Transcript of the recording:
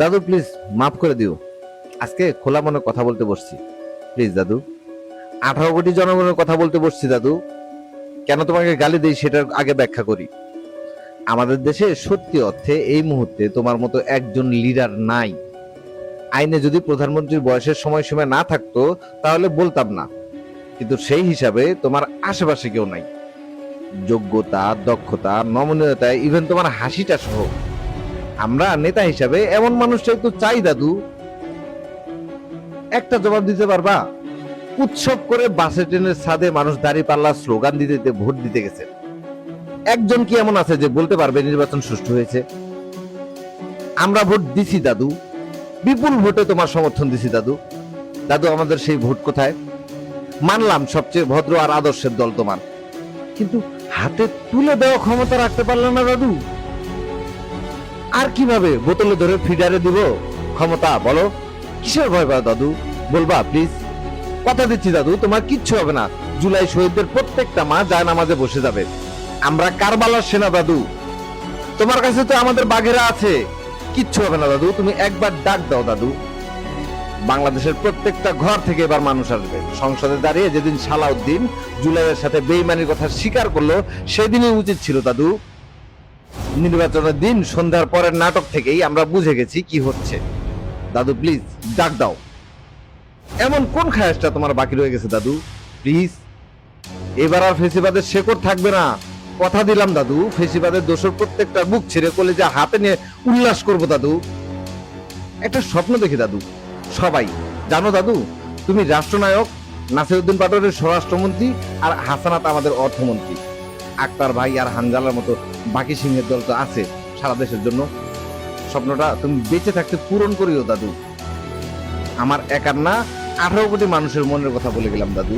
দাদু প্লিজ মাফ করে দিও, আজকে খোলা মনে কথা বলতে বসছি। প্লিজ দাদু, 18 কোটি জনগণের কথা বলতে বসছি দাদু। কেন তোমাকে গালি দেই সেটার আগে ব্যাখ্যা করি। আমাদের দেশে সত্যি অর্থে এই মুহূর্তে তোমার মতো একজন লিডার নাই। আইনে যদি প্রধানমন্ত্রীর বয়সের সময়সীমা না থাকতো তাহলে বলতাম না, কিন্তু সেই হিসাবে তোমার আশেপাশে কেউ নাই। যোগ্যতা, দক্ষতা, নমনীয়তা, ইভেন তোমার হাসিটা সহ। আমরা নেতা হিসাবে এমন মানুষটাই তো চাই দাদু। একটা জবাব দিতে পারবা? উৎসব করে বাসে ট্রেনের ছাদে মানুষ দাঁড়িয়ে পাল্লা স্লোগান দিতে দিতে ভোট দিতে গেছে। একজন কি এমন আছে যে বলতে পারবে নির্বাচন সুষ্ঠু হয়েছে? আমরা ভোট দিছি দাদু, বিপুল ভোটে তোমার সমর্থন দিছি দাদু। দাদু আমাদের সেই ভোট কোথায়? মানলাম সবচেয়ে ভদ্র আর আদর্শের দল তোমার, কিন্তু হাতে তুলে দেওয়া ক্ষমতা রাখতে পারলে না দাদু। আর কিভাবে বোতলে ধরে ফিডারে দিব ক্ষমতা? বলো, কিসের ভয় পাও দাদু? বলবা প্লিজ? কথা দিচ্ছি দাদু, তোমার কিচ্ছু হবে না। জুলাই শহীদদের প্রত্যেকটা মা যায় নামাজে বসে যাবে। আমরা কারবালার সেনা দাদু, তোমার কাছে তো আমাদের বাঘেরা আছে। কিচ্ছু হবে না দাদু, তুমি একবার ডাক দাও দাদু। বাংলাদেশের প্রত্যেকটা ঘর থেকে এবার মানুষ আসবে। সংসদে দাঁড়িয়ে যেদিন সালাউদ্দিন জুলাইয়ের সাথে বেইমানির কথা স্বীকার করলো সেদিনই উচিত ছিল দাদু। নির্বাচনের দিন সন্ধ্যার পরের নাটক থেকেই আমরা বুঝে গেছি কি হচ্ছে। দাদু প্লিজ ডাক দাও। এমন কোন খায়াসটা তোমার বাকি রয়ে গেছে দাদু? প্লিজ, এবার আর ফেসিবাদের শেকড় থাকবে না। কথা দিলাম দাদু, ফেসিবাদের দোষর প্রত্যেকটা বুক ছেড়ে কলেজা হাতে নিয়ে উল্লাস করবো দাদু। একটা স্বপ্ন দেখি দাদু, সবাই জানো দাদু, তুমি রাষ্ট্রনায়ক, নাসিরউদ্দিন পাটোয়ারির স্বরাষ্ট্রমন্ত্রী, আর হাসানাত আমাদের অর্থমন্ত্রী। আক্তার ভাই আর হানজালার মতো বাকি সিংহের দল তো আছে সারা দেশের জন্য। স্বপ্নটা তুমি বেঁচে থাকতে পূরণ করিও দাদু। আমার একার না, 18 কোটি মানুষের মনের কথা বলে গেলাম দাদু।